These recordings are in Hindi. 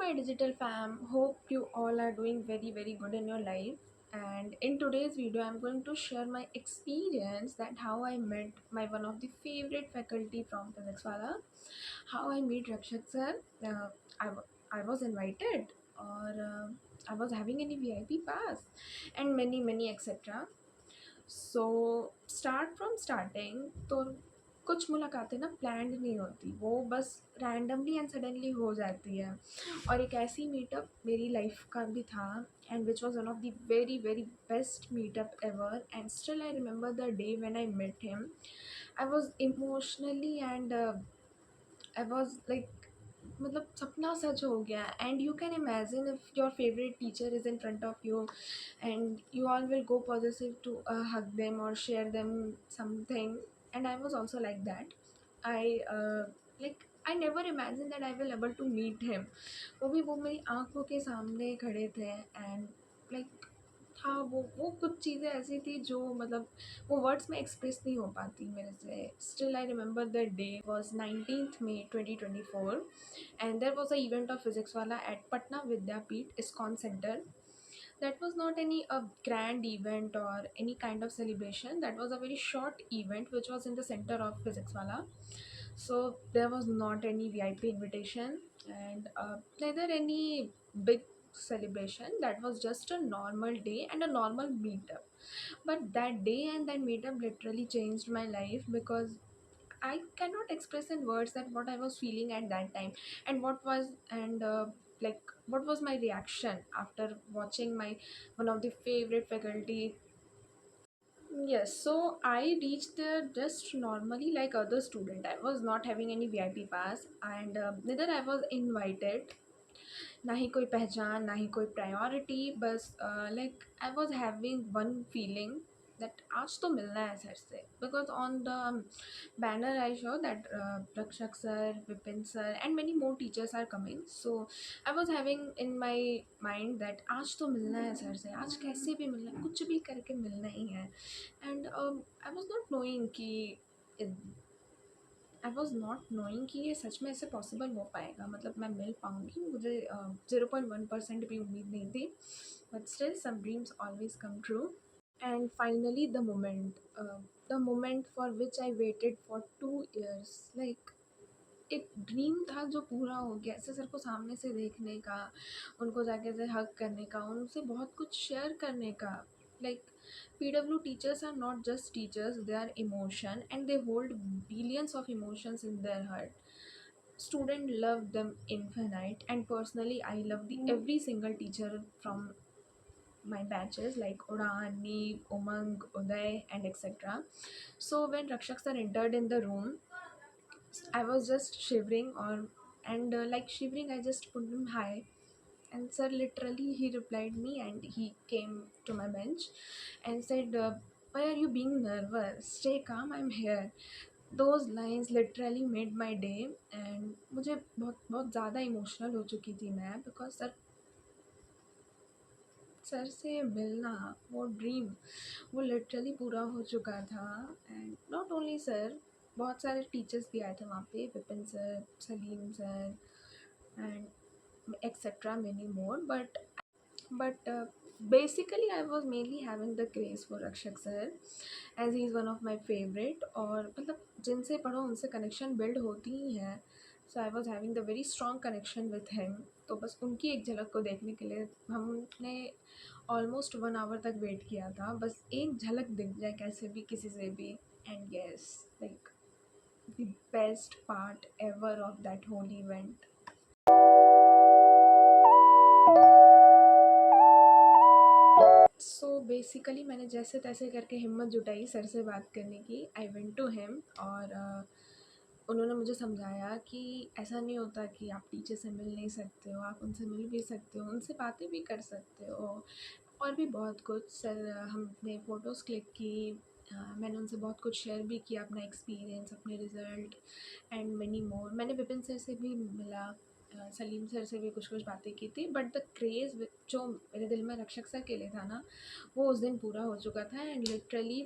my digital fam. Hope you all are doing very good in your life. And in today's video, I'm going to share my experience that how I met my one of the favorite faculty from Physics Wala, how I meet Rakshak sir. I was invited, or I was having any VIP pass, and many etc. So start from starting तो कुछ मुलाकातें ना प्लान्ड नहीं होती, वो बस रैंडमली एंड सडनली हो जाती है। और एक ऐसी मीटअप मेरी लाइफ का भी था, and which was one of the very best meetup ever, and still I remember the day when I met him. I was emotionally and I was like, मतलब सपना सच हो गया। And you can imagine if your favourite teacher is in front of you, and you all will go possessive to hug them or share them something. And I was also like that. I like I never imagined that I will able to meet him. वो मेरी आंखों के सामने खड़े थे, एंड लाइक था वो कुछ चीज़ें ऐसी थी जो मतलब वो वर्ड्स में एक्सप्रेस नहीं हो पाती मेरे से। Still I remember the day was 19 May 2024, and there was a event of physics वाला at Patna Vidyapeeth ISKCON centre. That was not any a grand event or any kind of celebration. That was a very short event which was in the center of Physics Wala. So there was not any VIP invitation, and neither any big celebration. That was just a normal day and a normal meetup. But that day and that meetup literally changed my life, because I cannot express in words that what I was feeling at that time, and like what was my reaction after watching my one of the favorite faculty. Yes, so I reached there just normally like other student. I was not having any VIP pass, and neither I was invited. ना ही कोई पहचान, ना ही कोई प्रायोरिटी, बस like I was having one feeling that आज तो मिलना है सर से, because on the banner I show that Rakshak sir, Vipin sir and many more teachers are coming. So I was having in my mind that आज तो मिलना है सर से, आज कैसे भी मिलना है, कुछ भी करके मिलना ही है. And I was not knowing कि आई वॉज नॉट नोइंग कि ये सच में ऐसे पॉसिबल हो पाएगा, मतलब मैं मिल पाऊँगी. मुझे 0.1% भी उम्मीद नहीं थी, but still some dreams always come true. And finally the moment for which I waited for 2 years, like एक ड्रीम था जो पूरा हो गया, ऐसे सर को सामने से देखने का, उनको जाके ऐसे हग करने का, उनसे बहुत कुछ शेयर करने का. Like PW teachers are not just teachers, they are emotion, and they hold billions of emotions in their heart. Student love them infinite, and personally I love the every single teacher from my batches like Udan, Neev, Umang, Uday, and etc. So when Rakshak sir entered in the room, I was just shivering, or and like shivering, I just put him hi, and sir literally he replied me, and he came to my bench and said, "Why are you being nervous? Stay calm. I'm here." Those lines literally made my day, and मुझे बहुत ज़्यादा इमोशनल हो चुकी थी मैं, बिकॉज सर से मिलना, वो ड्रीम वो लिटरली पूरा हो चुका था. एंड नॉट ओनली सर, बहुत सारे टीचर्स भी आए थे वहाँ पे, Vipin sir, Salim sir, and etcetera many more. But basically I was mainly having the craze for Rakshak sir, as he is one of my favorite. और मतलब जिनसे पढ़ो उनसे कनेक्शन बिल्ड होती ही हैं. So I was having the very strong connection with him. तो बस उनकी एक झलक को देखने के लिए हमने ऑलमोस्ट 1 hour तक वेट किया था, बस एक झलक दिख जाए कैसे भी किसी से भी. And yes, like the best part ever of that whole event. So basically मैंने जैसे तैसे करके हिम्मत जुटाई सर से बात करने की. आई वेंट टू हिम, और उन्होंने मुझे समझाया कि ऐसा नहीं होता कि आप टीचर से मिल नहीं सकते हो, आप उनसे मिल भी सकते हो, उनसे बातें भी कर सकते हो, और भी बहुत कुछ. सर हमने फ़ोटोज़ क्लिक की, मैंने उनसे बहुत कुछ शेयर भी किया, अपना एक्सपीरियंस, अपने रिज़ल्ट, एंड मैनी मोर. मैंने विपिन सर से भी मिला, सलीम सर से भी कुछ कुछ बातें की थी. बट द क्रेज़ जो मेरे दिल में रक्षक सर के लिए था ना, वो उस दिन पूरा हो चुका था. एंड लिटरली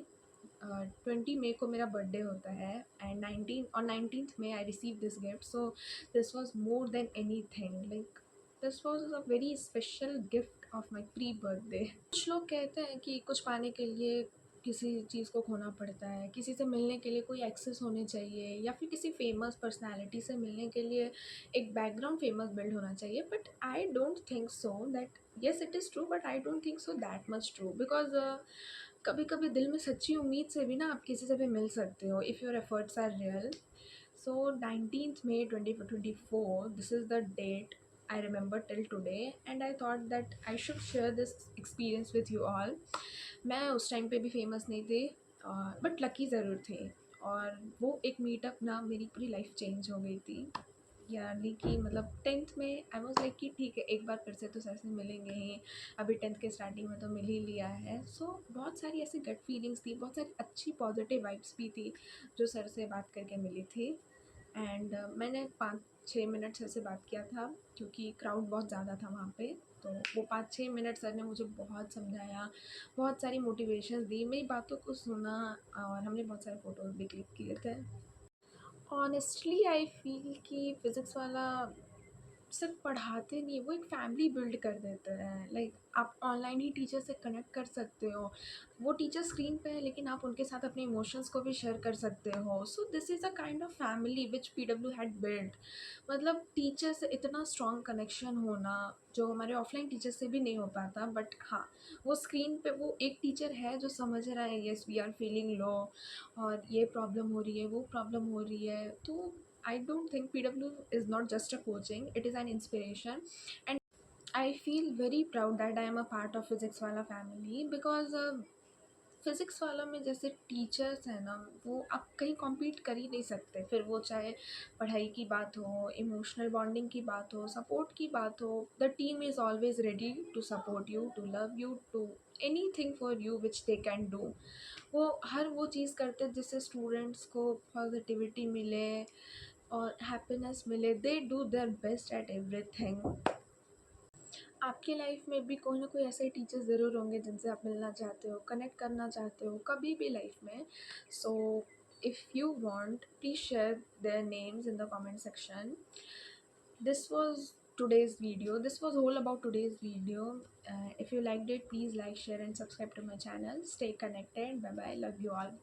20 मई को मेरा बर्थडे होता है, एंड 19th में I receive this gift. So this was more than any thing. Like this was a very special gift of my pre birthday. कुछ लोग कहते हैं कि कुछ पाने के लिए किसी चीज़ को खोना पड़ता है, किसी से मिलने के लिए कोई एक्सेस होने चाहिए, या फिर किसी फेमस पर्सनैलिटी से मिलने के लिए एक बैकग्राउंड फेमस बिल्ड होना चाहिए। But I don't think so that, yes it is true, but I don't think so that much true, because कभी कभी दिल में सच्ची उम्मीद से भी ना आप किसी से भी मिल सकते हो, if your efforts are real. So 19th May 2024, this is the date I remember till today, and I thought that I should share this experience with you all. मैं उस टाइम पे भी फेमस नहीं थी, बट लकी ज़रूर थी। और वो एक मीटअप ना मेरी पूरी लाइफ चेंज हो गई थी। यानी कि मतलब 10th में आई वॉज लाइक कि ठीक है, एक बार फिर से तो सर से मिलेंगे ही, अभी 10th के स्टार्टिंग में तो मिल ही लिया है। सो बहुत सारी ऐसी गट फीलिंग्स थी, बहुत सारी अच्छी पॉजिटिव वाइब्स भी थी जो सर से बात करके मिली थी। एंड मैंने 5-6 मिनट सर से बात किया था, क्योंकि क्राउड बहुत ज़्यादा था वहाँ पे। तो वो 5-6 मिनट सर ने मुझे बहुत समझाया, बहुत सारी मोटिवेशन दी, मेरी बातों को सुना, और हमने बहुत सारे फ़ोटोज़ भी क्लिक किए थे। ऑनेस्टली आई फील कि फ़िज़िक्स वाला सिर्फ पढ़ाते नहीं, वो एक फैमिली बिल्ड कर देते हैं। लाइक आप ऑनलाइन ही टीचर से कनेक्ट कर सकते हो, वो टीचर स्क्रीन पे है लेकिन आप उनके साथ अपने इमोशंस को भी शेयर कर सकते हो। So this is a kind of family which PW had build. मतलब टीचर से इतना स्ट्रॉन्ग कनेक्शन होना जो हमारे ऑफलाइन टीचर से भी नहीं हो पाता। बट हाँ, वो स्क्रीन पे वो एक टीचर है जो समझ रहा है, yes we are feeling low और ये प्रॉब्लम हो रही है, वो प्रॉब्लम हो रही है। तो I don't think PW is not just a coaching, it is an inspiration. And I feel very proud that I am a part of Physics Wala family, because physics वाला में जैसे टीचर्स हैं ना, वो आप कहीं कॉम्पीट कर ही नहीं सकते। फिर वो चाहे पढ़ाई की बात हो, इमोशनल बॉन्डिंग की बात हो, सपोर्ट की बात हो, the team is always ready to support you, to love you, to anything for you which they can do. वो हर वो चीज़ करते हैं जिससे स्टूडेंट्स को पॉजिटिविटी मिले और हैप्पीनेस मिले। They do their best at everything. आपकी लाइफ में भी कोई ना कोई ऐसे टीचर ज़रूर होंगे जिनसे आप मिलना चाहते हो, कनेक्ट करना चाहते हो कभी भी लाइफ में। So if you want, please share their names in the comment section. This was today's video. This was all about today's video. If you liked it, please like, share and subscribe to my channel. Stay connected. Bye bye. Love you all.